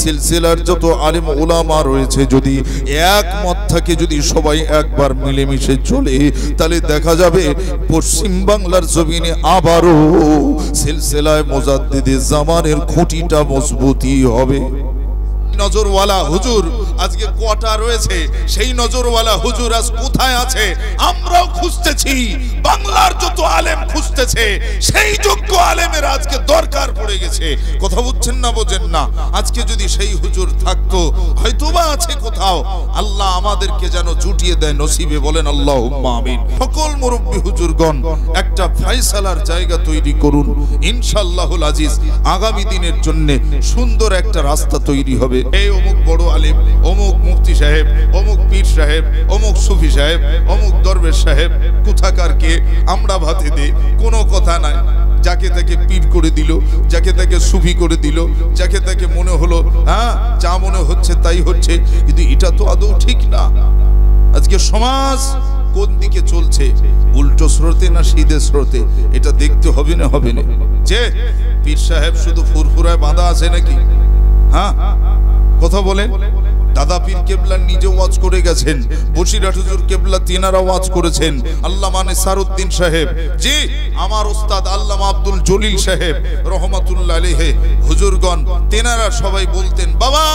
সিলসিলার যত আলেম উলামা রয়েছে যদি একমত থাকে, যদি সবাই একবার মিলেমিশে চলে, তাহলে দেখা যাবে পশ্চিম বাংলার জমিনে আবারও সিলসিলায় মুজাদ্দিদে জামানের খুঁটিটা মজবুতি হবে। নজরওয়ালা হুজুর আজকে কটা রয়েছে, সেই নজরওয়ালা হুজুর আজ কোথায় আছে আমরাও খুঁজতেছি, বাংলার যত আলেম খুঁজতেছে, সেই যোগ্য আলেমের আজকে দরকার পড়ে গেছে। কথা বুঝছেন না, বোঝেন না? আজকে যদি সেই হুজুর থাকতো, হয়তোবা আছে কোথাও, আল্লাহ আমাদেরকে যেন জুটিয়ে দেয় নসিবে, বলেন আল্লাহুম্মা আমিন। সকল মুরব্বী হুজুরগণ একটা ফয়সালার জায়গা তৈরি করুন, ইনশাআল্লাহুল আজিজ আগামী দিনের জন্য সুন্দর একটা রাস্তা তৈরি হবে। এই অমুক বড় আলেম, অমুক মুফতি সাহেব, অমুক পীর সাহেব, অমুক সুফি সাহেব, অমুক দরবেশ সাহেব, কোথাকার কে আমরা ভাতে দে, কোনো কথা নাই। যাকে তাকে পীর করে দিল, যাকে তাকে সুফি করে দিল, যাকে তাকে মনে হলো হ্যাঁ যা মনে হচ্ছে তাই হচ্ছে, কিন্তু এটা তো আদৌ ঠিক না। আজকে সমাজ কোন দিকে চলছে, উল্টো স্রোতে না সিধে স্রোতে, এটা দেখতে হবে না, হবে না। যে পীর সাহেব শুধু ফুরফুরায় বাঁধা আছে নাকি? হ্যাঁ কথা বলেন। দাদা পীর কেবলা নিজে ওয়াজ করে গেছেন, বসিরহাট হুজুর কেবলা তিনারা ওয়াজ করেছেন, আল্লামা নেসারউদ্দিন সাহেব, জি আমার উস্তাদ আল্লামা আব্দুল জলিল সাহেব রহমাতুল্লাহ আলাইহি হুজুরগণ, তেনারা সবাই বলতেন বাবা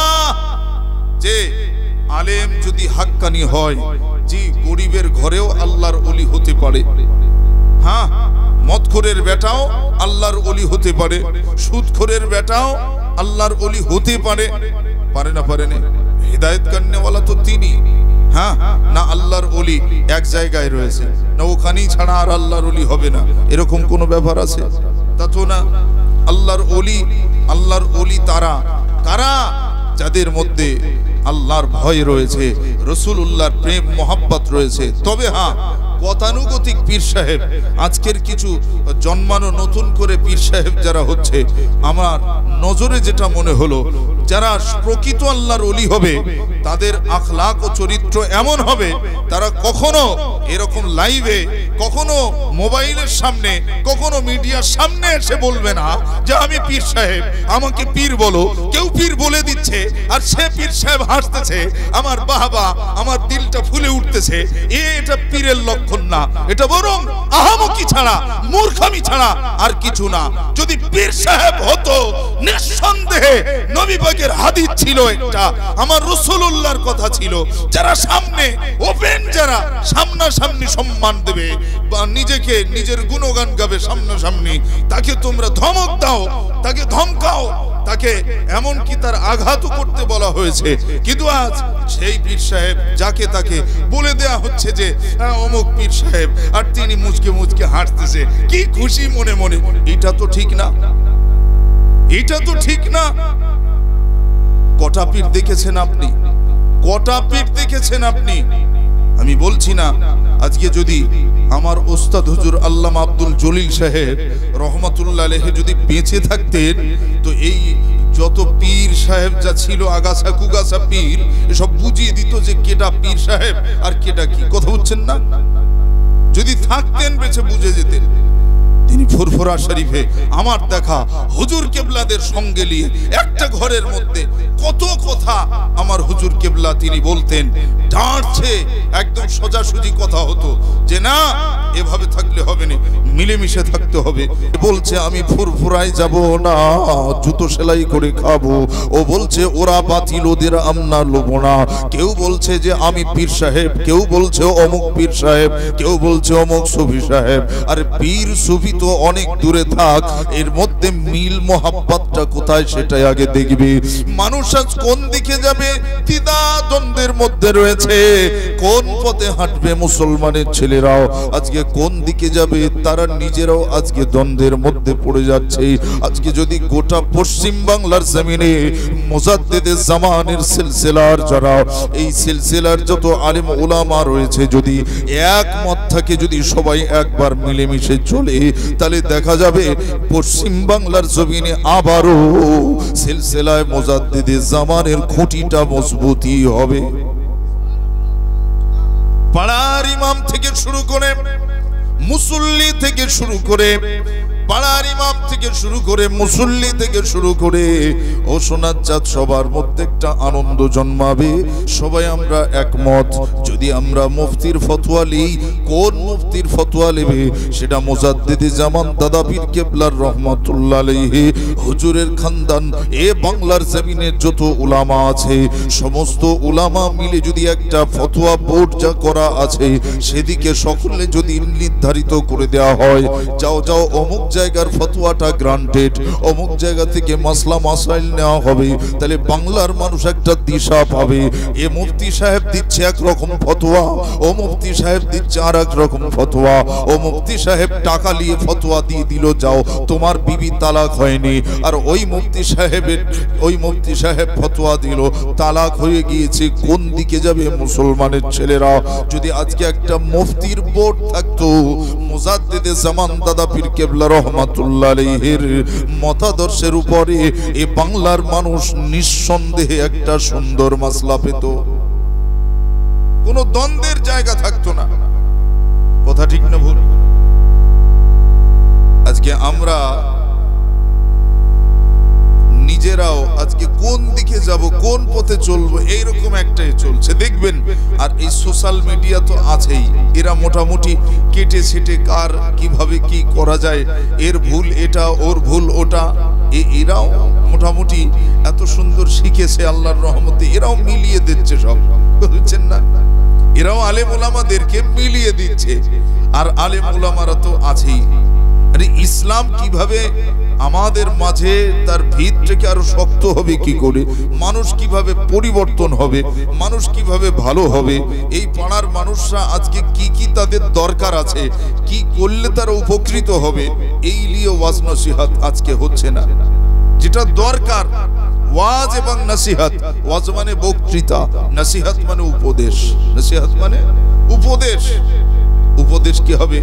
যে আলেম যদি হাক্কানি হয়, জি গরিবের ঘরেও আল্লাহর ওলি হতে পারে। হ্যাঁ মদখোরের বেটাও আল্লাহর ওলি হতে পারে, সুদখোরের বেটাও আল্লাহর ওলি হতে পারে। পারে না? পারে না? হিদায়াত করনেওয়ালা তো তিনি। হ্যাঁ না আল্লাহর ওলি এক জায়গায় রয়েছে, না ওখানেই ছাড়া আর আল্লাহর ওলি হবে না, এরকম কোন ব্যাপার আছে? তা তো না। আল্লাহর ওলি তারা কারা? যাদের মধ্যে আল্লাহর ভয় রয়েছে, রাসূলুল্লাহর প্রেম মোহাব্বত রয়েছে। তবে হ্যাঁ গতানুগতিক পীর সাহেব, আজকের কিছু জন্মানো নতুন করে পীর সাহেব যারা হচ্ছে, আমার নজরে যেটা মনে হলো, যারা প্রকৃত আল্লাহর ওলি হবে তাদের আখলাক ও চরিত্র এমন হবে, তারা কখনো এরকম লাইভে, কখনো মোবাইলের সামনে, কখনো মিডিয়ার সামনে এসে বলবে না যে আমি পীর সাহেব, আমাকে পীর বলো। কেউ পীর বলে দিচ্ছে আর সে পীর সাহেব হাসতেছে, আমার বাবা, আমার দিলটা ফুলে উঠতেছে। এটা পীরের লক্ষণ না, এটা বরং আহামকি ছাড়া, মূর্খামি ছাড়া আর কিছু না। যদি পীর সাহেব হতো, নিঃসন্দেহে নবী পাকের হাদিস ছিল একটা, আমার রাসূলুল্লাহর কথা ছিল, যারা সামনে ওপেন, যারা সামনাসামনি সম্মান দেবে বা নিজেকে নিজের গুণগান গাবে সামনাসামনি, তাকে তোমরা ধমক দাও, তাকে ধমকাও, তাকে এমন কি তার আঘাতও করতে বলা হয়েছে। কিন্তু আজ সেই পীর সাহেব যাকে তাকে বলে দেয়া হচ্ছে যে অমুক পীর সাহেব, আর তিনি মুচকে মুচকে হাসতেছে, কি খুশি মনে মনে। এটা তো ঠিক না, এটা তো ঠিক না। কটা পীর দেখেছেন আপনি? কটা পীর দেখেছেন আপনি? আমি বলছি না, আজকে যদি আমার ওস্তাদ হুজুর আল্লামা আব্দুল জলিল সাহেব রহমাতুল্লাহ আলাইহি যদি বেঁচে থাকতেন, তো এই যত পীর সাহেব যা ছিল আগাছা কুগাছা পীর, এসব বুঝিয়ে দিত যে কেটা পীর সাহেব আর কেটা কি। কথা বুঝছেন না? যদি থাকতেন বেঁচে বুঝে যেতেন। তিনি ফুরফুরা শরীফে আমার দেখা হুজুর কেবলাদের সঙ্গে নিয়ে একটা ঘরের মধ্যে কত কথা আমার হুজুর কেবলা তিনি বলতেন, ডাঁটছে, একদম সোজাসুজি কথা হতো যে না এভাবে থাকলে হবে না, মিলেমিশে থাকতে হবে। বলছে আমি ফুরফুরায় যাব না, জুতো সেলাই করে খাবো। ও বলছে ওরা বাতিল, ওদের আমরা লোব না। কেউ বলছে যে আমি পীর সাহেব, কেউ বলছে অমুক পীর সাহেব, কেউ বলছে অমুক সুফি সাহেব। আর পীর সুফি তো অনেক দূরে থাক, এর মধ্যে মিল মোহাব্বতটা কোথায় সেটাই আগে দেখবি। মানুষ আজ কোন দিকে যাবে দ্বিধা দ্বন্দ্বের মধ্যে রয়েছে। কোন পথে হাঁটবে মুসলমানের ছেলেরাও আজকে কোন দিকে যাবে, তারা নিজেরাও আজকে দ্বন্দ্বের মধ্যে পড়ে যাচ্ছে। আজকে যদি গোটা পশ্চিম বাংলার জমিনে মুজাদ্দিদে জামানের সিলসিলার যারা, এই সিলসিলার যত আলেম উলামা রয়েছে যদি একমত থাকে, যদি সবাই একবার মিলেমিশে চলে, তাহলে দেখা যাবে পশ্চিম বাংলার জমিনে আবারও সিলসিলায় মুজাদ্দিদে জামানের খুঁটিটা মজবুতি হবে। পাড়ার ইমাম থেকে শুরু করে, মুসল্লি থেকে শুরু করে, পাড়ার ইমাম থেকে শুরু করে মুসল্লি থেকে শুরু করে ও সোনার চাঁদ সবার মধ্যে একটা আনন্দ জন্মাবে। সবাই আমরা একমত। যদি আমরা মুফতির ফতোয়া লই, কোন মুফতির ফতোয়া নেবে? সেটা মুজাদ্দিদে জামান দাদা পীর কেবলার রহমাতুল্লাহ আলাইহি হুজুরের খানদান এ বাংলার জমিনের যত উলামা আছে সমস্ত উলামা মিলে যদি একটা ফতোয়া বোর্ড যা করা আছে সেদিকে সকলে যদি নির্ধারিত করে দেওয়া হয়, যাও যাও অমুক জায়গার ফতোয়াটা গ্রান্টেড, অমুক জায়গা থেকে মাসলা মাসাইল নেওয়া হবে, তাহলে বাংলার মানুষ একটা দিশা পাবে। এ মুফতি সাহেব দিচ্ছে একরকম ফতোয়া, ও মুফতি সাহেব দিচ্ছে আর এক রকম ফতোয়া, ও মুফতি সাহেব টাকা নিয়ে ফতোয়া দিয়ে দিল যাও তোমার বিবি তালাক হয়নি, আর ওই মুফতি সাহেব ফতোয়া দিল তালাক হয়ে গিয়েছে। কোন দিকে যাবে মুসলমানের ছেলেরা? যদি আজকে একটা মুফতির বোর্ড থাকতো, মুজাদ্দিদে জামান দাদা পীর কেবলা রহমাতুল্লাহ আলাইহির মতাদর্শের উপরে এ বাংলার মানুষ নিঃসন্দেহে একটা সুন্দর মাসলা পেত, কোনো দ্বন্দ্বের জায়গা থাকতো না। কথা ঠিক না ভুল? আজকে আমরা নিজেরাও আজকে কোন দিকে যাব, কোন পথে চলবো, এইরকম একটাই চলছে দেখবেন। আর এই সোশ্যাল মিডিয়া তো আছেই, এরা মোটামুটি কেটে ছেটে কার কিভাবে কি করা যায়, এর ভুল এটা, ওর ভুল ওটা, এরাও মোটামুটি এত সুন্দর শিখেছে আল্লাহর রহমতে, এরাও মিলিয়ে দিচ্ছে সব, বুঝছেন না? এরাও আলেম ওলামাদেরকে মিলিয়ে দিচ্ছে। আর আলেম ওলামারা তো আছেই। আরে ইসলাম কিভাবে আমাদের মাঝে তার ভিতটাকে আরো শক্ত হবে কি করে, মানুষ কিভাবে পরিবর্তন হবে, মানুষ কিভাবে ভালো হবে, এই পাড়ার মানুষরা আজকে কি কি তাদের দরকার আছে, কি করলে তারা উপকৃত হবে, এই নিয়ে ওয়াজ নসিহত আজকে হচ্ছে না। যেটা দরকার ওয়াজ এবং নসিহত, ওয়াজ মানে বক্তৃতা, নসিহত মানে উপদেশ, নসিহত মানে উপদেশ। উপদেশ কি হবে?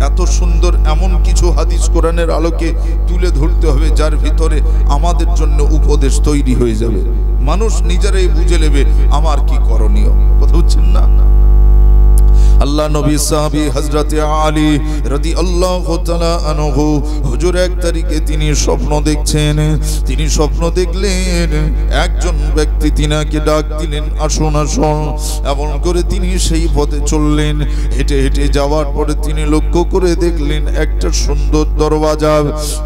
এত সুন্দর এমন কিছু হাদিস কোরআনের আলোকে তুলে ধরতে হবে যার ভিতরে আমাদের জন্য উপদেশ তৈরি হয়ে যাবে, মানুষ নিজেরাই বুঝে নেবে আমার কি করণীয়। কথা বুঝছেন না? আল্লাহ নবী সাহাবী হযরত আলী রাদিয়াল্লাহু তাআলা আনহু হুজুর এক তারিখে তিনি স্বপ্ন দেখছেন। তিনি স্বপ্ন দেখলেন একজন ব্যক্তি তিনাকে ডাক দিলেন, আসুন আসুন। এমন করে তিনি সেই পথে চললেন। হেঁটে হেঁটে যাওয়ার পরে তিনি লক্ষ্য করে দেখলেন একটা সুন্দর দরওয়াজা।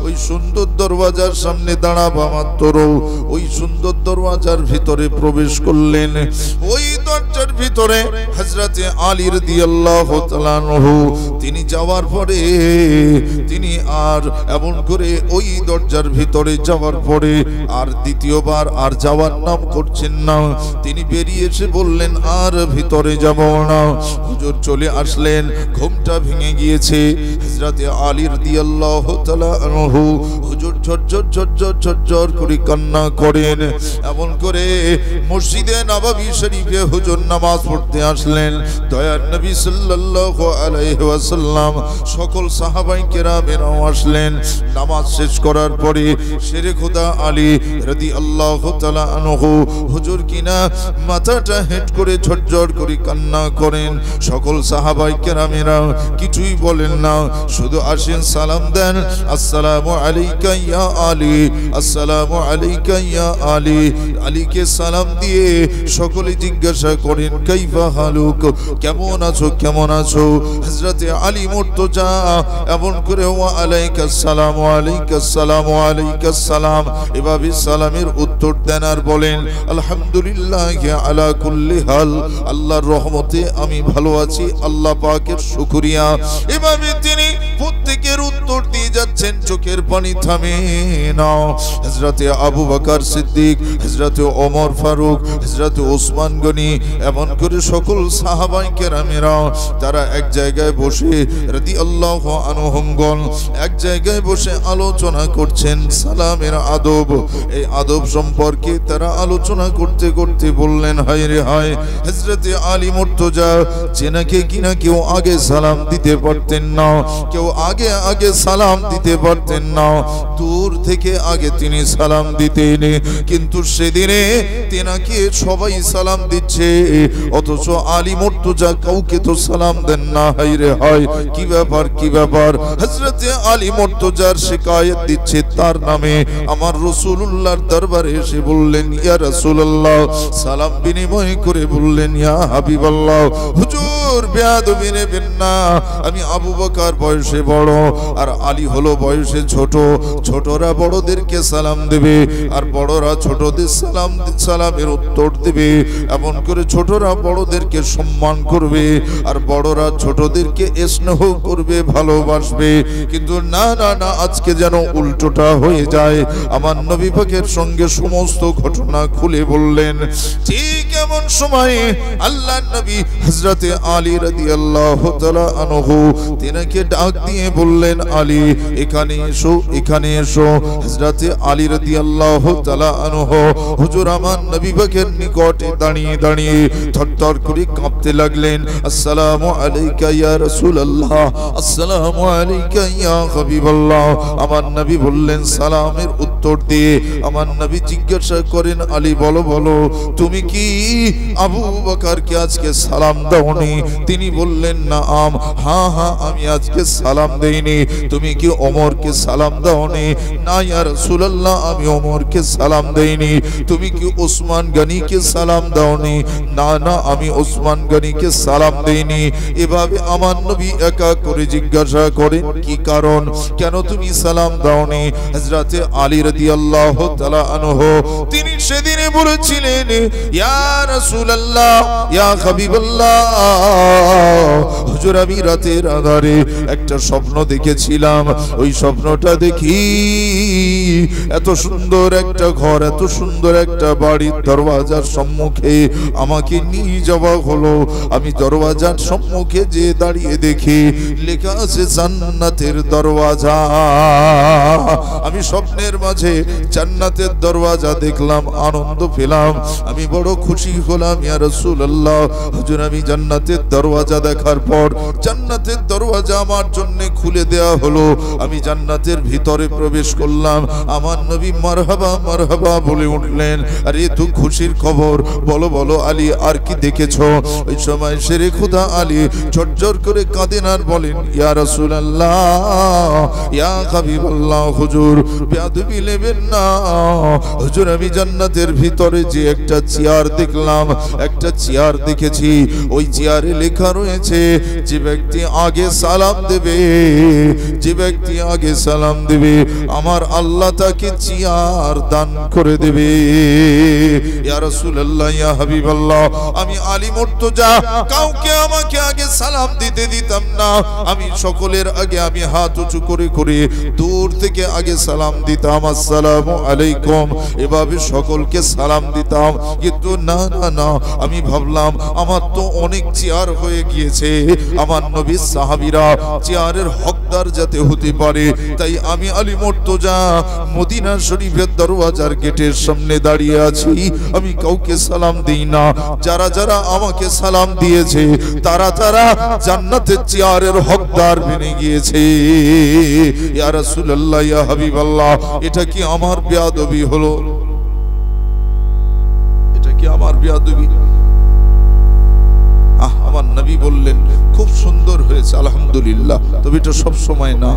ওই সুন্দর দরওয়াজার সামনে দাঁড়াবা মাত্র ওই সুন্দর দরওয়াজার ভিতরে প্রবেশ করলেন। ওই দরজার ভিতরে হযরত আলী রাদিয়াল্লাহু তাআলা আনহু তিনি যাওয়ার পরে তিনি আর এমন করে ওই দরজার ভিতরে যাওয়ার পরে আর দ্বিতীয়বার আর যাওয়ার নাম করছেন না। তিনি বেরিয়ে এসে বললেন আর ভিতরে যাব না। হুজুর চলে আসলেন, ঘুমটা ভেঙে গিয়েছে। হযরত আলী রাদিয়াল্লাহু তাআলা আনহু হুজুর ঝরঝর ঝরঝর ঝরঝর করে কান্না করেন। এমন করে মসজিদে নববী শরীফে হুজুর নামাজ পড়তে আসলেন। দয়ার নবী সাল্লাল্লাহু আলাইহি ওয়াসাল্লাম সকল সাহাবায়ে কেরামেরাও আসলেন। নামাজ শেষ করার পরে শেরে খোদা আলী রাদিয়াল্লাহু তাআলা আনহু হুজুর কিনা মাথাটা হেঁট করে ঝরঝর করে কান্না করেন। সকল সাহাবায়ে কেরামেরা কিছুই বলেন না, শুধু আসেন সালাম দেন, আসসালামু আলাইকা ইয়া আলী, আসসালামু আলাইকা ইয়া আলী। আলীকে সালাম দিয়ে সকলে জিজ্ঞাসা করেন কাইফা হালুক, কেমন আছো কেমন আছো। হযরত আলী মুর্তজা এমন করে ওয়া আলাইকাস সালাম ওয়া আলাইকাস সালাম ওয়া আলাইকাস সালাম এভাবে সালামের উত্তর দেন আর বলেন আলহামদুলিল্লাহ আলা কুল্লি হাল, আল্লাহর রহমতে আমি ভালো আছি, আল্লাহ পাকের শুকরিয়া। এভাবে তিনি প্রত্যেকের উত্তর দিয়ে যাচ্ছেন, চোখের পানি থামে না। হযরত আবু বকর সিদ্দিক, হযরত ওমর ফারুক, হযরত ওসমান গনি এমন করে সকল সাহাবায়ে কেরামেরা তারা এক জায়গায় বসে রাদিয়াল্লাহু আনহুমগণ এক জায়গায় বসে আলোচনা করছেন সালামের আদব। এই আদব সম্পর্কে তারা আলোচনা করতে করতে বললেন হায় রে হায়, হযরত আলী মুর্তজা যেনাকে কিনা কেউ আগে সালাম দিতে পারতেন না, কেউ আগে আগে সালাম দিতে পারতেন না, দূর থেকে আগে তিনি সালাম দিতেন, কিন্তু সেদিনে তেনাকে সবাই সালাম দিচ্ছে, অথচ আলী মুর্তজা কাউকে তো সালাম দেন না। হায় রে হায়, কি ব্যাপার কি ব্যাপার। হযরতে আলী মুর্তজার শিকায়ত দিচ্ছে তার নামে। আমার রাসূলুল্লাহর দরবারে এসে বললেন, ইয়া রাসূলুল্লাহ, সালাম বিনিময় করে বললেন, ইয়া হাবিবাল্লাহ, হুজুর বেয়াদবি নেবেন না, আমি আবু বকর বয়সে বড় আর আলী হলো বয়সে ছোট, ছোটরা বড়দেরকে সালাম দেবে আর বড়রা ছোটদের সালামের উত্তর দেবে, এমন করে ছোটরা বড়দেরকে সম্মান করবে আর বড়রা ছোটদেরকে স্নেহ করবে, ভালোবাসবে। কিন্তু না না না, আজকে যেন উল্টোটা হয়ে যায়। আমার নবী পাকের সঙ্গে সমস্ত ঘটনা খুলে বললেন। ঠিক এমন সময়ে আল্লাহর নবী হযরতে আলী রাদিয়াল্লাহু তাআলা আনহু তিনাকে ডাক দিয়ে বললেন, আলী এখানে এসো, এখানে এসো। হযরতে আলী রাদিয়াল্লাহু তাআলা আনহু হুজুর আমার নবী পাকের নিকটে দাঁড়িয়ে দাঁড়িয়ে থরথর করে কাঁপতে লাগলেন। আসসালামু আলাইকা ইয়া রাসূলুল্লাহ, আসসালামু আলাইকা ইয়া হাবিবাল্লাহ। আমার নবী বললেন সালামের উত্তর দিয়ে আমার নবী জিজ্ঞাসা করেন, আলী বলো বলো, তুমি কি আবু বকরকে আজকে সালাম দাওনি? তিনি বললেন, নাম, হ্যাঁ হ্যাঁ আমি আজকে সালাম দেইনি। তুমি কি ওমরকে সালাম দাওনি? না ইয়া রাসূলুল্লাহ, আমি ওমরকে সালাম দেইনি। তুমি কি ওসমান গনিকে সালাম দাওনি? না না, আমি ওসমান গনিকে সালাম দেইনি। এভাবে আমার নবী একা করে জিজ্ঞাসা করেন, কি কারণ, কেন তুমি সালাম দাওনি? হযরতে আলী রাদিয়াল্লাহু তাআলা আনহু তিনি সেদিনে বলেছিলেন, ইয়া রাসূলুল্লাহ, ইয়া হাবিবাল্লাহ, হুজুর আমি রাতের আঁধারে একটা স্বপ্ন দেখেছিলাম। ওই স্বপ্নটা দেখি এত সুন্দর একটা ঘর, এত সুন্দর একটা বাড়ির দরওয়াজার সম্মুখে আমাকে নিয়ে যাওয়া হলো। আমি দরওয়াজার সম্মুখে যে দাঁড়িয়ে দেখি লেখা আছে জান্নাতের দরওয়াজা। আমি স্বপ্নের মাঝে জান্নাতের দরওয়াজা দেখলাম, আনন্দ পেলাম, আমি বড় খুশি হলাম। ইয়া রাসূলুল্লাহ, হুজুর আমি জান্নাতের দরওয়াজা দেখার পর জান্নাতের দরওয়াজা আমার জন্য খুলে দেয়া হলো। আমি জান্নাতের ভিতরে প্রবেশ করলাম। আমার নবী মারহাবা মারহাবা বলে উঠলেন। আরে তো খুশির খবর, বলো বলো আলী, আর কি দেখেছো? ওই সময় শেরে খুদা আলী ঝরঝর করে কাঁদেন আর বলেন, ইয়া রাসূলুল্লাহ, ইয়া হাবিবাল্লাহ, হুজুর বেয়াদবি নেবেন না, হুজুর আমি জান্নাতের ভিতরে যে একটা চেয়ার দেখলাম, একটা চেয়ার দেখেছি, ওই চেয়ারে লেখা রয়েছে যে ব্যক্তি আগে সালাম দেবে, যে ব্যক্তি আগে সালাম দেবে আমার আল্লাহ তাকে চেয়ার দান করে দেবে। ইয়া রাসূলুল্লাহ, ইয়া হাবিবাল্লাহ, আমি আলী মুর্তজা কাউকে আমাকে আগে সালাম দিতে দিতাম না। আমি সকলের আগে আমি হাত উঁচু করে করে দূর থেকে আগে সালাম দিতাম, আসসালামু আলাইকুম, এভাবে সকলকে সালাম দিতাম। কিন্তু না না না, আমি ভাবলাম আমার তো অনেক চেয়ার হয়ে গিয়েছে, আমার নবীর সাহাবীরা চেয়ারের হকদার যাতে হতে পারে, তাই আমি আলী মুর্তজা মদিনা শরীফের দরওয়াজার গেটের সামনে দাঁড়িয়ে আছি। আমি কাউকে সালাম দেই না। যারা যারা আমাকে সালাম দিয়েছে তারা তারা জান্নাতের চেয়ারের হকদার বনে গিয়েছে। ইয়া রাসূলুল্লাহ, ইয়া হাবিবাল্লাহ, এটা কি আমার বেয়াদবি হলো? এটা কি আমার বেয়াদবি? আমার নবী বললেন, খুব সুন্দর হয়েছে, আলহামদুলিল্লাহ, তবে এটা সব সময় না।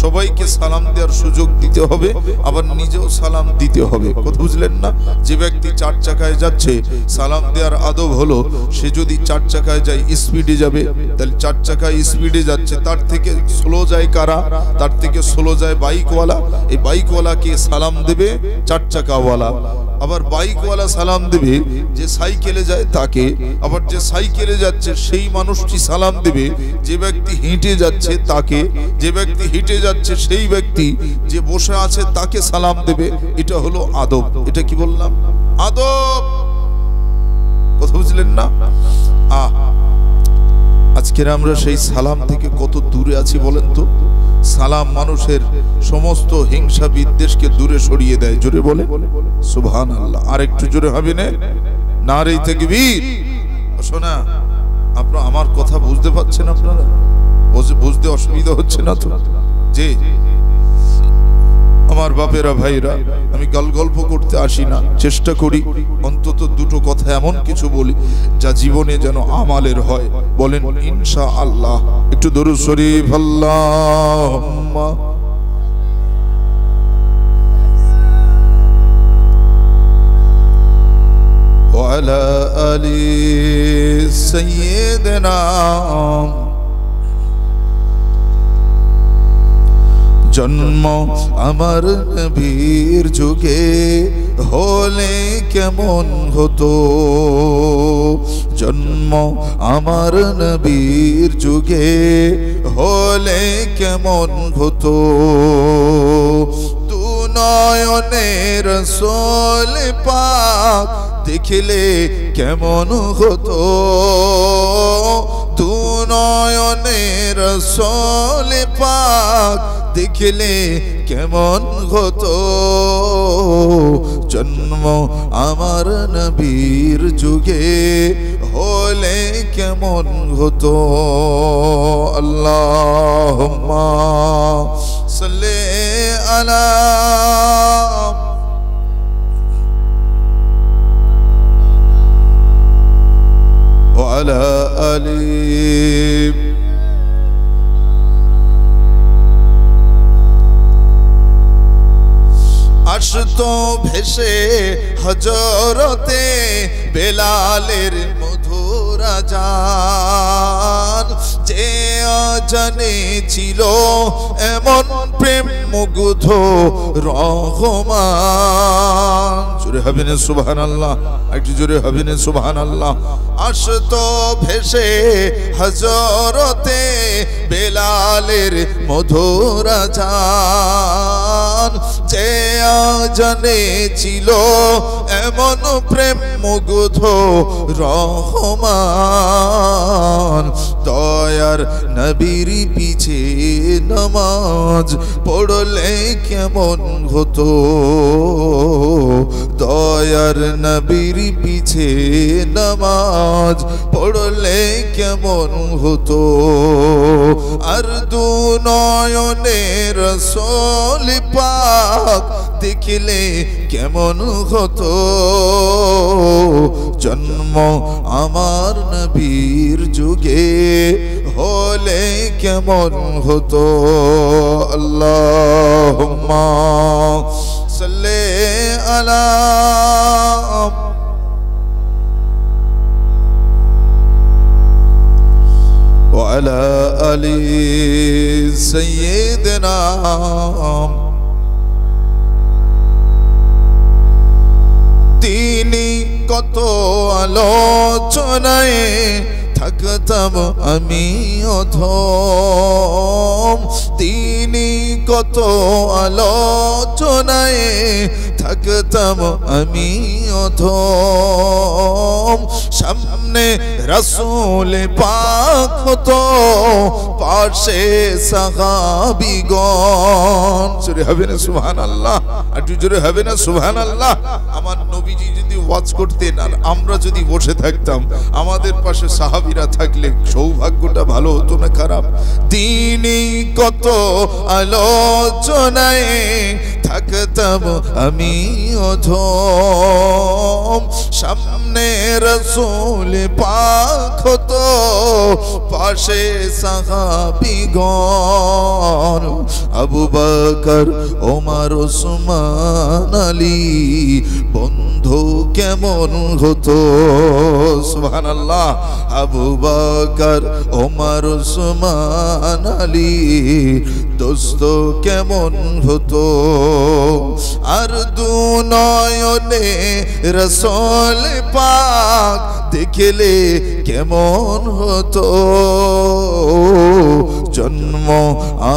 সবাইকে সালাম দেওয়ার সুযোগ দিতে হবে, আবার নিজেও সালাম দিতে হবে। কথা বুঝলেন না? যে ব্যক্তি চার চাকায় যাচ্ছে, সালাম দেওয়ার আদব হলো সে যদি চার চাকায় যায় স্পিডে যাবে, তাহলে চার চাকায় স্পিডে যাচ্ছে, তার থেকে স্লো যায় কারা? তার থেকে স্লো যায় বাইকওয়ালা। এই বাইকওয়ালাকে সালাম দেবে চার চাকাওয়ালা, আবার বাইকওয়ালা সালাম দেবে যে সাইকেলে যায় তাকে, আবার যে সাইকেলে যাচ্ছে সেই মানুষটি সালাম দেবে যে ব্যক্তি হেঁটে যাচ্ছে তাকে, যে ব্যক্তি হেঁটে যাচ্ছে সেই ব্যক্তি যে বসে আছে তাকে সালাম দেবে। এটা হলো আদব। এটা কি বললাম? আদব। কথা বুঝলেন না? আজকের আমরা সেই সালাম থেকে কত দূরে আছি বলেন তো? সালাম মানুষের সমস্ত হিংসা বিদ্বেষকে দূরে সরিয়ে দেয়। জোরে বলে সুবহানাল্লাহ। আর একটু জোরে হবে না? নারে তাকবীর। শোনা, আপনারা আমার কথা বুঝতে পারছেন? আপনারা বুঝতে অসুবিধা হচ্ছে না তো? জি আমার বাপেরা ভাইরা, আমি গল্প করতে আসি না, চেষ্টা করি অন্তত দুটো কথা এমন কিছু বলি যা জীবনে যেন আমালের হয়। বলেন ইনশাআল্লাহ। একটু দরুদ শরীফ আল্লাহুম্মা ওয়া আলা আলি সাইয়্যিদিনা। জন্ম আমার নবীর যুগে হলে কেমন হতো, জন্ম আমার নবীর যুগে হলে কেমন হতো। দু নয়নে রাসূল পাক দেখলে কেমন হতো, দু নয়নে রাসূল পাক দেখলে কেমন হতো। জন্ম আমার নবীর যুগে হলে কেমন হতো। আল্লাহুম্মা সাল্লি আলা ওয়া আলা আলি। আসতো ভেসে হজরতে বেলালের মধুর আযান, যে আজানে ছিল এমন প্রেম মুগ্ধ রহমান। জোরে হবে না সুবহানাল্লাহ, একটু জোরে হবে না সুবহানাল্লাহ। আসতো ভেসে হজরতে বেলালের মধুর আযান, যে আজানে ছিল এমন প্রেম মুগ্ধ রহমান। দয়ার নবীর পিছে নামাজ পড়লে কেমন হতো, দয়ার নবীর পিছে নামাজ পড়লে কেমন হতো। আর দু নয়নে রাসূল পাক দেখলে কেমন হতো। জন্ম আমার নবীর যুগে হলে কেমন হতো। আল্লাহুম্মা সাল্লি আলা ওয়া আলা আলি সাইয়্যিদিনা। তিনি কত আলোচনায় থাকতাম আমি অধম, তিনি কত আলোচনায় থাকতাম আমি অধম। সামনে রাসূল পাক হতো, পাশে সাহাবীগণ। জোরে হবে না সুবহানাল্লাহ, একটু জোরে হবে না সুবহানাল্লাহ। আমার নবীজি যদি ওয়াজ করতেন আর আমরা যদি বসে থাকতাম, আমাদের পাশে সাহাবীরা থাকলে সৌভাগ্যটা ভালো হতো না খারাপ? তিনি কত আলোচনায় থাকতাম আমি অধম, সামনে রাসূল পাক হতো, পাশে সাহাবীগণ। আবু বকর ওমর ওসমান আলী বন্ধু কেমন হতো। সুবহানাল্লাহ। আবু বকর ওমর ওসমান আলী দোস্ত কেমন হতো। আর দু নয়নে রাসূল পাক দেখলে কেমন হতো। জন্ম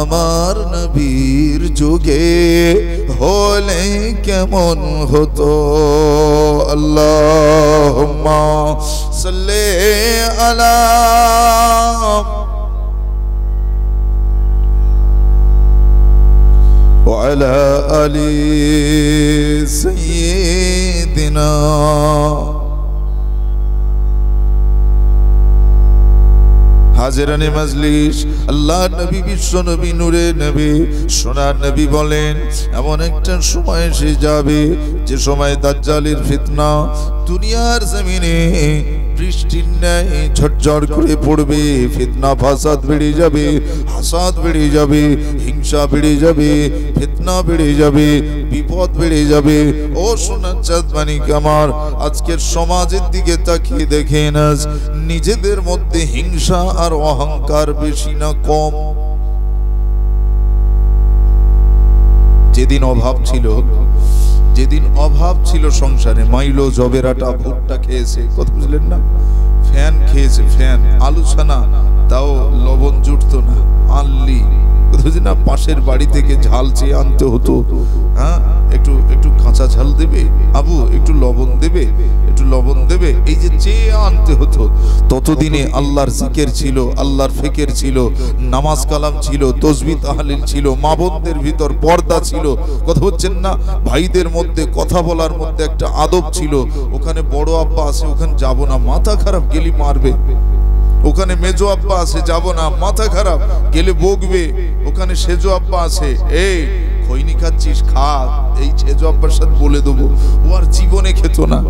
আমার নবীর যুগে হলে কেমন হতো। আল্লাহুম্মা সাল্লি আলা ওয়া আলা আলি সাইয়্যিদিনা। হাজিরানে মাজলিস, আল্লাহ নবী বিশ্ব নবী নূরে নবী সোনার নবী বলেন এমন একটা সময় এসে যাবে যে সময় দাজ্জালের ফিতনা দুনিয়ার জমিনে বৃষ্টির ন্যায় ঝরঝর করে পড়বে। ফিতনা ফাসাদ বেড়ে যাবে, হাসাদ বেড়ে যাবে, হিংসা বেড়ে যাবে, ফিতনা বেড়ে যাবে, বিপদ বেড়ে যাবে। ও সোনার চাঁদ মানিক আমার, আজকের সমাজের দিকে তাকিয়ে দেখেন আজ নিজেদের মধ্যে হিংসা আর অহংকার বেশি না কম? যেদিন অভাব ছিল সংসারে, মাইলো জবের আটা ভুট্টা খেয়েছে, কথা বুঝলেন না? ফ্যান খেয়েছে, ফ্যান আলু ছানা তাও লবণ জুটতো না, আনলি না পাশের বাড়ি থেকে ঝাল চেয়ে আনতে হতো। হ্যাঁ, একটু কাঁচা ঝাল দেবে আবু, একটু লবণ দেবে, একটু লবণ দেবে, এই যে চেয়ে আনতে হতো। ততদিনে আল্লাহর জিকির ছিল, আল্লাহর ফিকির ছিল, নামাজ কালাম ছিল, তাসবিহ তাহলিল ছিল, মা বোনদের ভিতর পর্দা ছিল, কথা হচ্ছেন না? ভাইদের মধ্যে কথা বলার মধ্যে একটা আদব ছিল। ওখানে বড় আব্বা আছে, ওখানে যাব না, মাথা খারাপ, গেলি মারবে। ওখানে মেজো আব্বা আছে, যাব না, মাথা খারাপ, গেলে বকবে। ওখানে সেজো আব্বা আছে, এই খৈনি খাচ্ছিস খা, এই সেজো আব্বার সাথে বলে দেবো। ও আর জীবনে খেত না,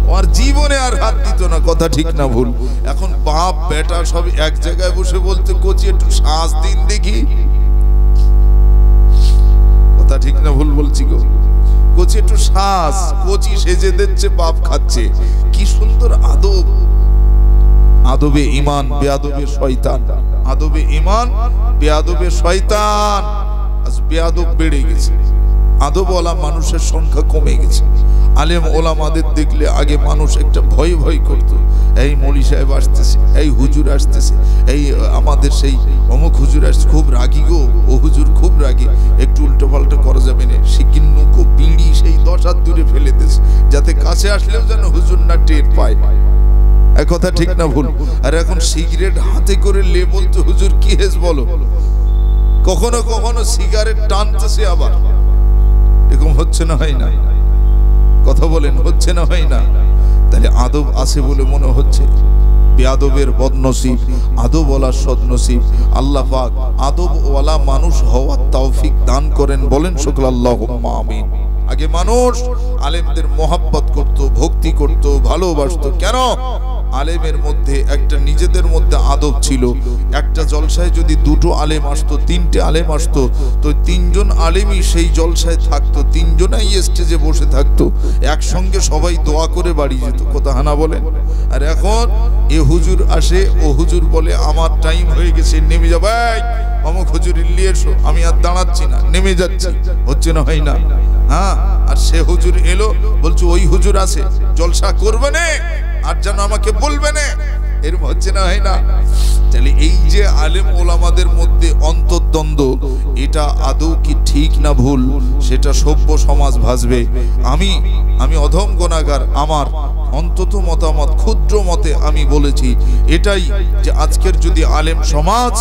ও আর জীবনে আর হাত দিত না, কথা ঠিক না ভুল? এখন বাপ বেটা সব এক জায়গায় বসে বলতে, কচি একটু শ্বাস দিন দেখি, কথা ঠিক না ভুল বলছি গো? কচি একটু শ্বাস, কচি সেজে দিচ্ছে, বাপ খাচ্ছে। কি সুন্দর আদব! আদবে ঈমান বেয়াদবে শয়তান, আদবে ঈমান বেয়াদবে শয়তান। আজ বেয়াদব বেড়ে গেছে, আদবওয়ালা মানুষের সংখ্যা কমে গেছে। আলেম ওলামাদের দেখলে আগে মানুষ একটা ভয় ভয় করত, এই মৌলী সাহেব আসতেছে, এই হুজুর আসতেছে, এই আমাদের সেই অমুক হুজুর আসছে, খুব রাগী গো, ও হুজুর খুব রাগী, একটু উল্টো পাল্টা করা যাবে না। সিকিন নুকো বিড়ি সেই 10 হাত দূরে ফেলে দিয়েছে, যাতে কাছে আসলেও যেন হুজুর না টের পায়। কথা ঠিক না ভুল? আর এখন সিগারেট হাতে করে লে বলতে, হুজুর কি হেস বলো। কখনো কখনো সিগারেট টানতেছে আবার, এরকম হচ্ছে না, হয় না? কথা বলেন, হচ্ছে না হয় না? তাহলে আদব আছে বলে মনে হচ্ছে বেয়াদবের বদনসিব, আদবওয়ালা সদনসিব। আল্লাহ পাক আদবওয়ালা মানুষ হওয়ার তৌফিক দান করেন, বলেন সকল আল্লাহুম্মা আমিন। আগে মানুষ আলেমদের মোহাব্বত করত, ভক্তি করত, ভালোবাসতো। কেন? আলেমের মধ্যে একটা নিজেদের মধ্যে আদব ছিল। একটা জলসায় যদি 2টো আলেম আসতো, 3টে আলেম আসতো, তো 3জন আলেমই সেই জলসায় থাকতো, 3জনাই স্টেজে বসে থাকতো, একসঙ্গে সবাই দোয়া করে বাড়ি যেত, কথা হানা বলেন? আর এখন এ হুজুর আসে, ও হুজুর বলে আমার টাইম হয়ে গেছে, নেমে যাবে, অমুক হুজুর নিয়ে এসো, আমি আর দাঁড়াচ্ছি না, নেমে যাচ্ছি। হচ্ছে না হয় না? হ্যাঁ, আর সে হুজুর এলো, বলছে ওই হুজুর আছে, জলসা করবে না আর যেন আমাকে বলবে না, এরকম হচ্ছে না হয় না? তাহলে এই যে আলেম ওলামাদের মধ্যে অন্তর্দ্বন্দ্ব, এটা আদৌ কি ঠিক না ভুল, সেটা সভ্য সমাজ ভাসবে। আমি অধম গুনাহগার, আমার অন্তত মতামত, ক্ষুদ্র মতে আমি বলেছি এটাই, যে আজকের যদি আলেম সমাজ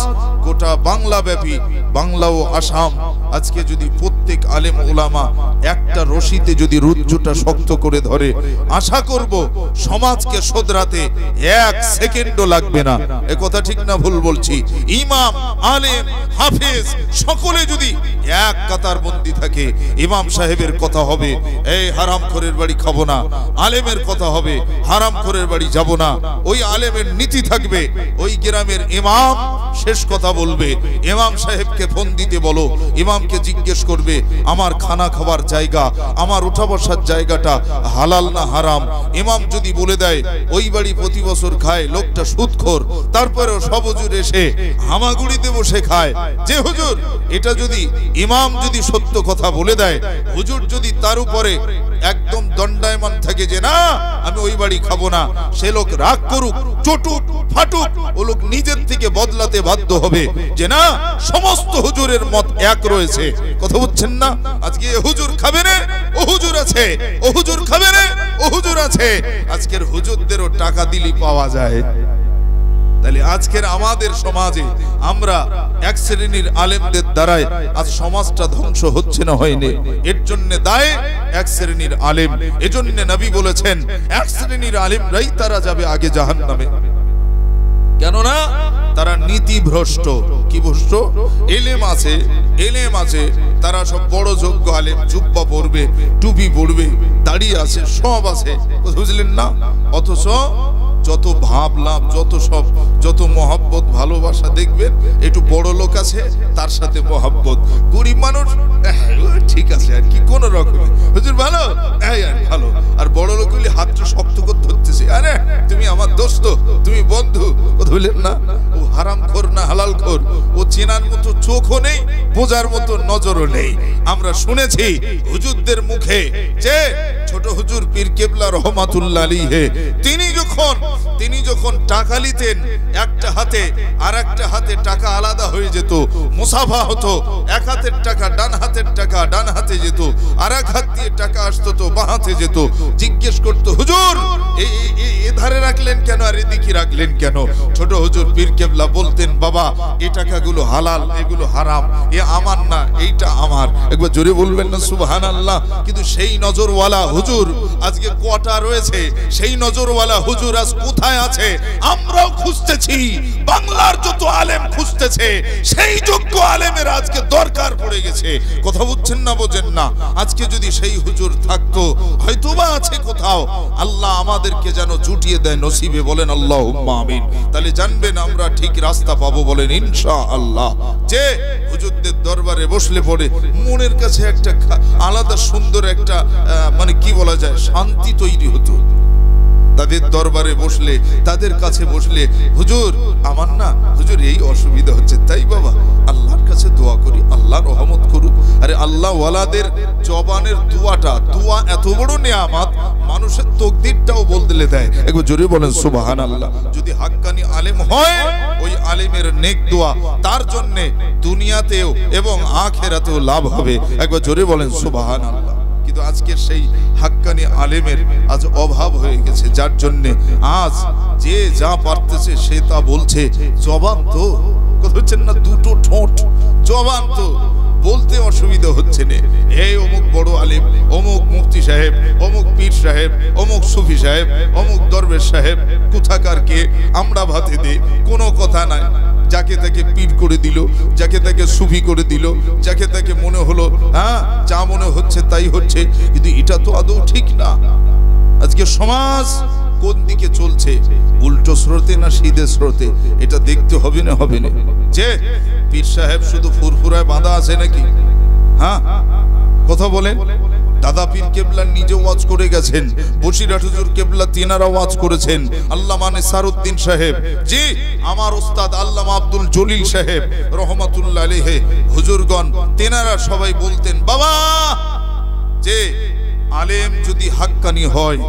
গোটা বাংলা ব্যাপী, বাংলা ও আসাম, আজকে যদি প্রত্যেক আলেম ওলামা একটা রশিতে যদি রুজ্জুটা শক্ত করে ধরে, আশা করব সমাজকে শোধরাতে 1 সেকেন্ডও লাগবে না। এ কথা ঠিক না ভুল বলছি? ইমাম, আলেম, হাফেজ সকলে যদি এক কাতার বন্দী থাকে, ইমাম সাহেবের কথা হবে, এই হারামখোরের বাড়ি খাবো না, আলেমের কথা হবে, হারামখোরের বাড়ি যাব না। ওই আলেমের নীতি থাকবে, ওই গ্রামের ইমাম শেষ কথা বলবে। ইমাম সাহেবকে ফোন দিতে বলো, ইমামকে জিজ্ঞেস করবে আমার খানা খাবার জায়গা, আমার উঠা বসার জায়গাটা হালাল না হারাম। ইমাম যদি বলে দেয় ওই বাড়ি প্রতি বছর খায় লোকটা সুদখোর, তারপরেও সব হুজুর এসে হামাগুড়িতে বসে খায়, যে হুজুর এটা যদি ইমাম যদি সত্য কথা বলে দেয়, হুজুর যদি তার উপরে একদম দণ্ডায়মান থাকে যে না আমি ওই বাড়ি খাবো না, সে লোক রাগ করুক, চটুক, ফাটুক, ও লোক নিজের থেকে বদলাতে বাধ্য হবে যে না সমস্ত হুজুরের মত এক রয়েছে। কথা বুঝছেন না? আজকে এ হুজুর খাবে না, ও হুজুর আছে, ও হুজুর খাবে না, ও হুজুর আছে। আজকের হুজুরদেরও টাকা দিলি পাওয়া যায়। তাহলে আজকের আমাদের সমাজে আমরা এক শ্রেণীর আলেমদের দ্বারাই আজ সমাজটা ধ্বংস হচ্ছে না, হয়নি? এর জন্য দায় এক শ্রেণীর আলেম। এজন্য নবী বলেছেন এক শ্রেণীর আলেমরাই তারা যাবে আগে জাহান্নামে। কেননা তারা নীতিভ্রষ্ট। কি ভ্রষ্ট? এলেম আছে, তারা সব বড় যোগ্য আলেম, জুব্বা পরবে, টুপি পরবে, দাড়ি আছে, সব আছে, বুঝলেন না? অথচ যত ভাবলাম, যত মহব্বত ভালোবাসা দেখবেন, একটু বড় লোক আছে তার সাথে মহব্বত, গরিব মানুষ ঠিক আছে আর কি কোন রকমে, হুজুর ভালো, ভালো, আর বড় লোক হলে হাতটা শক্ত করে ধরতেছে, আরে তুমি আমার দোস্ত, তুমি বন্ধু, বুঝলেন না? ও হারামখোর না হালালখোর, ও চেনার মতো চোখও নেই, বোঝার মতো নজরও নেই। আমরা শুনেছি হুজুরদের মুখে যে ছোট হুজুর পীর কেবলা রহমাতুল্লাহ আলাইহি তিনি যখন টাকা নিতেন, একটা হাতে আর একটা হাতে টাকা আলাদা হয়ে যেত, মুসাফা হতো, এক হাতের টাকা ডান হাতের টাকা ডান হাতে যেত, আর এক হাত দিয়ে টাকা আসতো তো বাঁ হাতে যেত। জিজ্ঞেস করতো, হুজুর এধারে রাখলেন কেন আর এদিকে রাখলেন কেন? ছোট হুজুর পীর কেবলা বলতেন, বাবা এই টাকাগুলো হালাল, এগুলো হারাম, এ আমার না, এইটা আমার। একবার জোরে বলবেন না সুবহানাল্লাহ? কিন্তু সেই নজরওয়ালা হুজুর আজকে কটা রয়েছে? সেই নজরওয়ালা হুজুর আজ কোথায় আছে? আমরাও খুঁজতেছি, বাংলার যত আলেম খুঁজতেছে, সেই যোগ্য আলেমের আজকে দরকার পড়ে গেছে। কথা বুঝছেন না, বোঝেন না? আজকে যদি সেই হুজুর থাকতো, হয়তোবা আছে কোথাও, আল্লাহ আমাদেরকে যেন জুটিয়ে দেয় নসিবে, বলেন আল্লাহুম্মা আমিন। তাহলে জানবেন আমরা ঠিক রাস্তা পাবো, বলেন ইনশাআল্লাহ। যে হুজুরদের দরবারে বসলে পড়ে মনের কাছে একটা আলাদা সুন্দর একটা মানে কি বলা যায়, শান্তি তৈরি হতো। তাদের দরবারে বসলে, তাদের কাছে বসলে, হুজুর আমার না, হুজুর এই অসুবিধা হচ্ছে, তাই বাবা আল্লাহর কাছে দোয়া করি, আল্লাহ রহমত করুক। আরে আল্লাহ ওয়ালাদের জবানের দোয়া এত বড় নিয়ামত, মানুষের তকদিরটাও বদলে দেয়। একবার জোরে বলেন সুবহানাল্লাহ। যদি হাক্কানি আলেম হয়, ওই আলেমের নেক দোয়া তার জন্য দুনিয়াতেও এবং আখিরাতেও লাভ হবে। একবার জোরে বলেন সুবহানাল্লাহ। কিন্তু আজকের সেই হাক্কানি আলেমের আজ অভাব হয়ে গেছে, যার জন্য আজ যে যা পারতেছে সে তা বলছে। জবান তো কথা হচ্ছেন না, দুটো ঠোঁট, জবান তো বলতে অসুবিধা হচ্ছে না। এই অমুক বড় আলেম, অমুক মুফতি সাহেব, অমুক পীর সাহেব, অমুক সুফি সাহেব, অমুক দরবেশ সাহেব, কোথাকার কে, আমরা ভাতে দে, কোনো কথা নাই। যাকে তাকে পীর করে দিল, যাকে তাকে সুফি করে দিল, যাকে তাকে মনে হলো হ্যাঁ যা মনে হচ্ছে তাই হচ্ছে, কিন্তু এটা তো আদৌ ঠিক না। আজকে সমাজ কোন দিকে চলছে, উল্টো স্রোতে না সিধে স্রোতে, এটা দেখতে হবে না যে পীর সাহেব শুধু ফুরফুরায় বাঁধা আছে নাকি? হ্যাঁ কথা বলেন। দাদা পীর কেবলা নিজে ওয়াজ করে গেছেন, বসিরহাট হুজুর কেবলা তিনারা ওয়াজ করেছেন, আল্লামা নেসারউদ্দিন সাহেব, জি আমার উস্তাদ আল্লামা আব্দুল জলিল সাহেব রহমাতুল্লাহ আলাইহি, হুজুরগণ তেনারা সবাই বলতেন, বাবা যে আলেম যদি হাক্কানি হয়,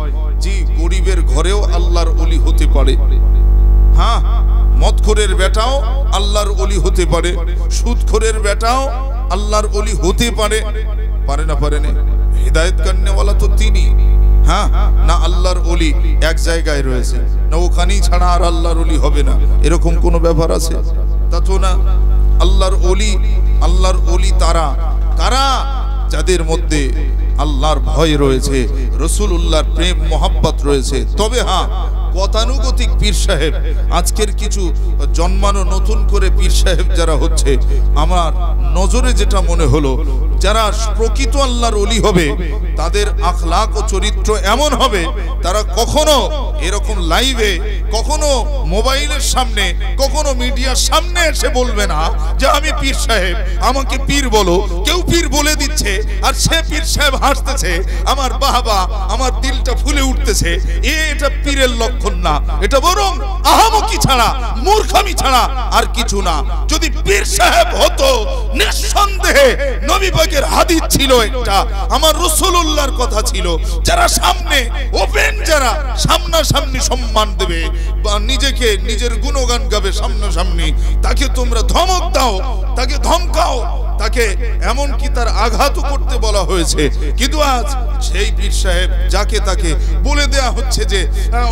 জি গরিবের ঘরেও আল্লাহর ওলি হতে পারে। হ্যাঁ মদখোরের বেটাও আল্লাহর ওলি হতে পারে, সুদখোরের বেটাও আল্লাহর ওলি হতে পারে। পারে না? পারে না? হিদায়াত করনেওয়ালা তো তিনি। হ্যাঁ না আল্লাহর ওলি এক জায়গায় রয়েছে, না ওখানেই ছাড়া আর আল্লাহর ওলি হবে না, এরকম কোন ব্যাপার আছে? তা তো না। আল্লাহর ওলি তারা কারা? যাদের মধ্যে আল্লাহর ভয় রয়েছে, রাসূলুল্লাহর প্রেম মোহাব্বত রয়েছে। তবে হ্যাঁ গতানুগতিক পীর সাহেব, আজকের কিছু জন্মানো নতুন করে পীর সাহেব যারা হচ্ছে, আমার নজরে যেটা মনে হলো, যারা প্রকৃত আল্লাহর ওলি হবে তাদের আখলাক ও চরিত্র এমন হবে, তারা কখনো এরকম লাইভে, কখনো মোবাইলের সামনে, কখনো মিডিয়ার সামনে এসে বলবে না যে আমি পীর সাহেব, আমাকে পীর বলো। কেউ পীর বলে দিচ্ছে আর সে পীর সাহেব হাসতেছে, আমার বাবা, আমার দিলটা ফুলে উঠতেছে। এটা পীরের লক্ষণ না, এটা বরং আহামকি ছাড়া, মূর্খামি ছাড়া আর কিছু না। যদি পীর সাহেব হতো, নিঃসন্দেহে নবী পাকের হাদিস ছিল একটা, আমার রাসূলুল্লাহর কথা ছিল, যারা সামনে ওপেন, যারা সামনাসামনি সম্মান দেবে বা নিজেকে নিজের গুণগান গাবে সামনাসামনি, তাকে তোমরা ধমক দাও, তাকে ধমকাও, তাকে এমন কি তার আঘাতও করতে বলা হয়েছে। কিন্তু আজ সেই পীর সাহেব যাকে তাকে বলে দেয়া হচ্ছে যে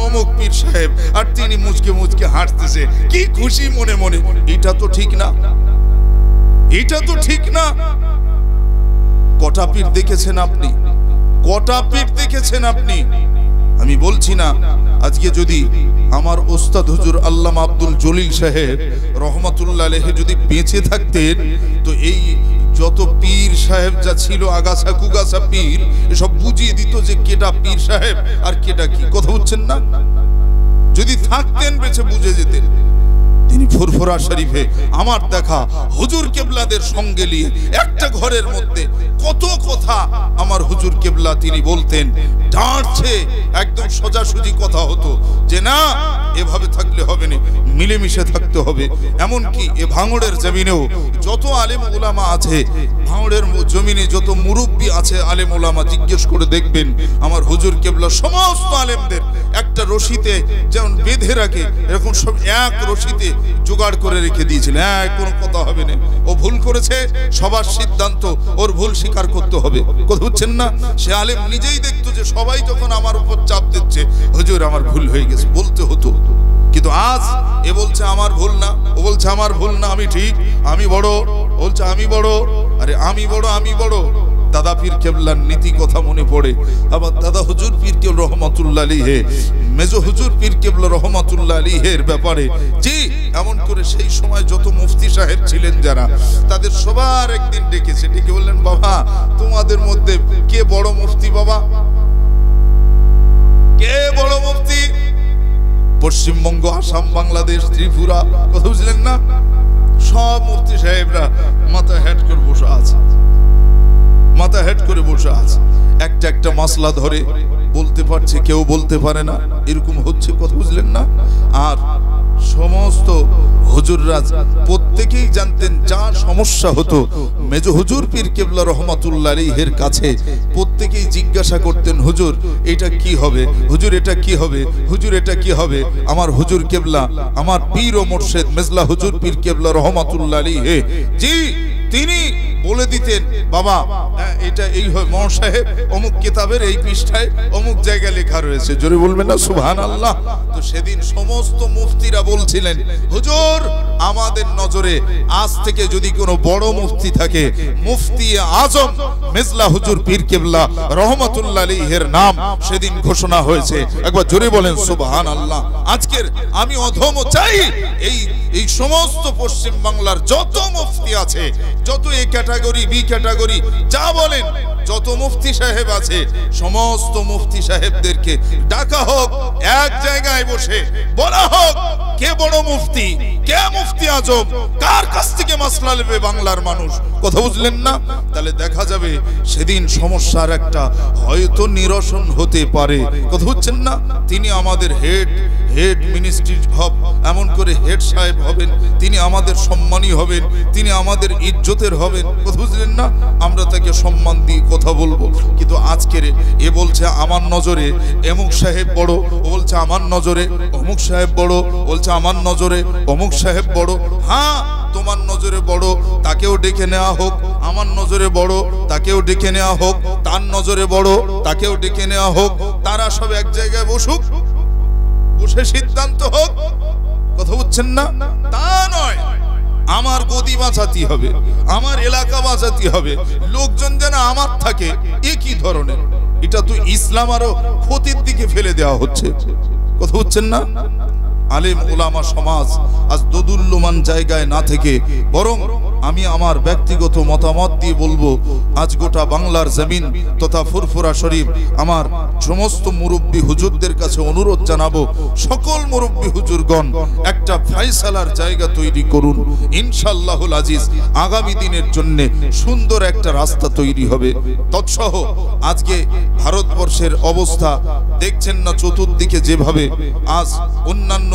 অমুক পীর সাহেব, আর তিনি মুচকে মুচকে হাসতেছে, কি খুশি মনে মনে। এটা তো ঠিক না, এটা তো ঠিক না। কটা পীর দেখেছেন আপনি? কটা পীর দেখেছেন আপনি? আমি বলছি না আজকে যদি আমার ওস্তাদ হুজুর আল্লামা আব্দুল জলিল সাহেব রহমাতুল্লাহ আলাইহি যদি বেঁচে থাকতেন, তো এই যত পীর সাহেব যা ছিল আগাছা কুগাছা পীর, এসব বুঝিয়ে দিত যে কেটা পীর সাহেব আর কেটা কি। কথা বুঝছেন না? যদি থাকতেন বেঁচে বুঝে যেতেন। তিনি ফুরফুরা শরীফে আমার দেখা হুজুর কেবলাদের সঙ্গে নিয়ে একটা ঘরের মধ্যে কত কথা আমার হুজুর কেবলা তিনি বলতেন, ডাঁটছে একদম সোজাসুজি কথা হতো যে না এভাবে থাকলে হবে না, মিলেমিশে থাকতে হবে। এমনকি এ ভাঙড়ের জমিনেও যত আলেম ওলামা আছে, ভাঙড়ের জমিনে যত মুরব্বী আছে আলেম ওলামা, জিজ্ঞেস করে দেখবেন আমার হুজুর কেবলা সমস্ত আলেমদের একটা রশিতে যেমন বেঁধে রাখে, এরকম সব এক রশিতে জোগাড় করে রেখে দিয়েছিলেন। কোনো কথা হবে না, ও ভুল করেছে, সবার সিদ্ধান্ত ওর ভুল স্বীকার করতে হবে। কথা বুঝছেন না? সে আলেম নিজেই দেখতো যে সবাই যখন আমার উপর চাপ দিচ্ছে, হুজুর আমার ভুল হয়ে গেছে, বলতে হতো। কিন্তু আজ এ বলছে আমার ভুল না, ও বলছে আমার ভুল না, আমি ঠিক, আমি বড়, বলছে আমি বড়। আরে আমি বড়, আমি বড়। দাদা পীর কেবলার নীতি কথা মনে পড়ে। আবার দাদা হুজুর পীর কেবলা রহমাতুল্লাহ আলাইহি, মেজো হুজুর পীর কেবলা রহমাতুল্লাহ আলাইহির ব্যাপারে জি এমন করে সেই সময় যত মুফতি সাহেব ছিলেন যারা, তাদের সবার একদিন ডেকেছে, ডেকে বললেন বাবা তোমাদের মধ্যে কে বড় মুফতি? বাবা কে বড় মুফতি? পশ্চিমবঙ্গ, আসাম, বাংলাদেশ, ত্রিপুরা, কথা বুঝলেন না? সব মুফতি সাহেবরা মাথা হেড করে বসে আছে, মাথা হেড করে বসে আছে। একটা একটা মাসলা ধরে বলতে পারছে, কেউ বলতে পারে না, এরকম হচ্ছে। কথা বুঝলেন না? আর সমস্ত হুজুররা প্রত্যেকেই জানতেন যা সমস্যা হতো মেজো হুজুর পীর কেবলা রহমাতুল্লাহ আলাইহির কাছে প্রত্যেকেই জিজ্ঞাসা করতেন, হুজুর এটা কি হবে, হুজুর এটা কি হবে, হুজুর এটা কি হবে। আমার হুজুর কেবলা, আমার পীর ও মুর্শিদ মেজলা হুজুর পীর কেবলা রহমাতুল্লাহ আলাইহি জি তিনি বলে দিতেন, বাবা এটা এই হয়, মৌ সাহেব অমুক কিতাবের এই পৃষ্ঠায় অমুক জায়গায় লেখা রয়েছে, জোরে বলবেন না সুবহানাল্লাহ। তো সেদিন সমস্ত মুফতিরা বলছিলেন, হুজুর আমাদের নজরে আজ থেকে যদি কোনো বড় মুফতি থাকে, মুফতি আজম মেজলা হুজুর পীর কেবলা রহমাতুল্লাহ আলাইহির নাম সেদিন ঘোষণা হয়েছে। একবার জোরে বলেন সুবহানাল্লাহ। আজকের আমি অধম চাই এই সমস্ত পশ্চিম বাংলার যত মুফতি আছে, যত এ ক্যাটাগরি বি ক্যাটাগরি যা বলেন, যত মুফতি সাহেব আছে, সমস্ত মুফতি সাহেবদেরকে ডাকা হোক, এক জায়গায় বসে বলা হোক কে বড় মুফতি, কে মুফতি আজম, কার কাছ থেকে মাসলা নেবে বাংলার মানুষ। কথা বুঝলেন না? তাহলে দেখা যাবে সেদিন সমস্যার একটা হয়তো নিরসন হতে পারে। কথা বুঝছেন না? তিনি আমাদের হেড মিনিস্ট্রি এমন করে হেড সাহেব হবেন, তিনি আমাদের সম্মানী হবেন, তিনি আমাদের ইজ্জতের হবেন। কথা বুঝলেন না? আমরা তাকে সম্মান দিয়ে কথা বলবো। কিন্তু আজকের এ বলছে আমার নজরে এমুক সাহেব বড়, ও বলছে আমার নজরে অমুক সাহেব বড়, বলছে আমার নজরে অমুক সাহেব বড়। হ্যাঁ তোমার নজরে বড়, তাকেও ডেকে নেওয়া হোক, আমার নজরে বড়, তাকেও ডেকে নেওয়া হোক, তার নজরে বড়, তাকেও ডেকে নেওয়া হোক, তারা সব এক জায়গায় বসুক, বসে সিদ্ধান্ত হোক। কথা বুঝছেন না? তা নয়, আমার গদি বাঁচাতে হবে, আমার এলাকা বাঁচাতে হবে, লোকজন যেন আমার থাকে। এ কি ধরনের? এটা তো ইসলাম আরো ক্ষতির দিকে ফেলে দেওয়া হচ্ছে। কথা বুঝছেন না? আলেম ওলামা সমাজ আজ দোদুল্যমান জায়গায় না থেকে বরং আমি আমার ব্যক্তিগত মতামত দিয়ে বলবো, আজ গোটা বাংলার জমিন তথা ফুরফুরা শরীফ আমার সমস্ত মুরব্বী হুজুরদের কাছে অনুরোধ জানাবো, সকল মুরব্বী হুজুরগণ একটা ফয়সালার জায়গা তৈরি করুন। ইনশাআল্লাহুল আজিজ আগামী দিনের জন্য সুন্দর একটা রাস্তা তৈরি হবে। তৎসহ আজকে ভারতবর্ষের অবস্থা দেখছেন না, চতুর্দিকে যেভাবে আজ অন্যান্য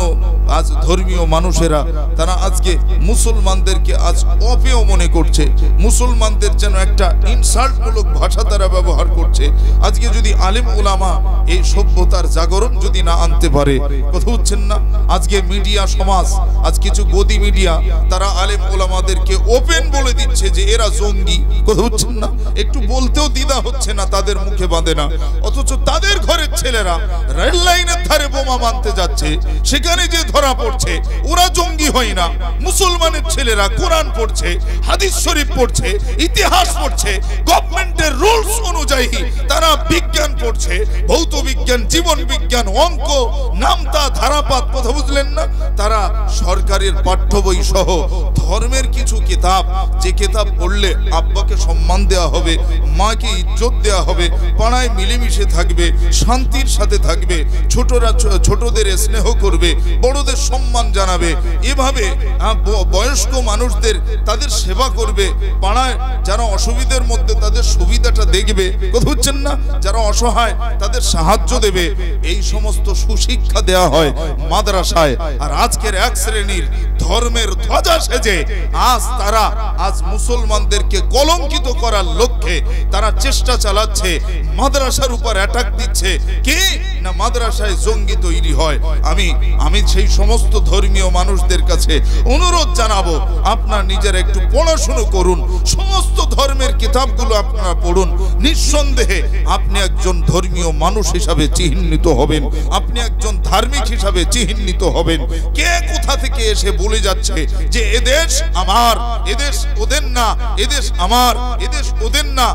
আজ ধর্মীয় মানুষেরা তারা আজকে মুসলমানদেরকে আজ অপেয় মনে করছে, মুসলমানদের যেন একটা ইনসাল্টমূলক ভাষা তারা ব্যবহার করছে। আজকে যদি আলেম ওলামা এই সভ্যতার জাগরণ যদি না আনতে পারে, কথা বুঝছেন না? আজকে মিডিয়া সমাজ, আজ কিছু গদি মিডিয়া তারা আলেম ওলামাদেরকে ওপেন বলে দিচ্ছে যে এরা জঙ্গি। কথা বুঝছেন না? একটু বলতেও দ্বিধা হচ্ছে না, তাদের মুখে বাঁধে না, অথচ তাদের ঘরের ছেলেরা রেল লাইনের ধারে বোমা মানতে যাচ্ছে, সেখানে যে ধরা পড়ছে ওরা জঙ্গি হয় না, মুসলমানের ছেলেরা কোরআন পড়ছে, পড়ছে, হাদিস শরীফ পড়ছে, ইতিহাস পড়ছে, গভর্নমেন্টের রুলস অনুযায়ী তারা বিজ্ঞান পড়ছে, ভৌত বিজ্ঞান, জীবন বিজ্ঞান, অঙ্ক, নামতা, ধারাপাত, কথা বুঝলেন না? তারা সরকারের পাঠ্য বই সহ ধর্মের কিছু কিতাব, যে কিতাব পড়লে আব্বাকে সম্মান দেওয়া হবে, মাকে ইজ্জত দেওয়া হবে, পাড়ায় মিলেমিশে থাকবে, শান্তির সাথে থাকবে, ছোটরা ছোটদের স্নেহ করবে, বড়দের সম্মান জানাবে, এভাবে বয়স্ক মানুষদের তাদের সেবা করবে, পাড়ায় যারা অসুবিধার মধ্যে তাদের সুবিধাটা দেখবে, কথা বুঝছেন না? যারা অসহায় তাদের সাহায্য দেবে, এই সমস্ত সুশিক্ষা দেওয়া হয় মাদ্রাসায়। আর আজকের এক শ্রেণীর ধর্মের ধ্বজা সেজে আজ মুসলমানদেরকে কলঙ্কিত করার লক্ষ্যে তারা চেষ্টা চালাচ্ছে, মাদ্রাসার উপর অ্যাটাক দিচ্ছে। কি না, মাদ্রাসায় জঙ্গি তৈরি হয়। আমি সেই সমস্ত ধর্মীয় মানুষদের কাছে অনুরোধ জানাবো, আপনারা নিজেরা একটু পড়াশোনা করুন, সমস্ত ধর্মের কিতাবগুলো আপনারা পড়ুন। নিঃসন্দেহে আপনি একজন ধর্মীয় মানুষ হিসাবে চিহ্নিত হবেন, আপনি একজন ধার্মিক হিসাবে চিহ্নিত হবেন। কে কোথা থেকে এসে বলে যাচ্ছে যে এদেশ আমার, এদেশ ওদের না, এদেশ আমার, এদেশ ওদের না।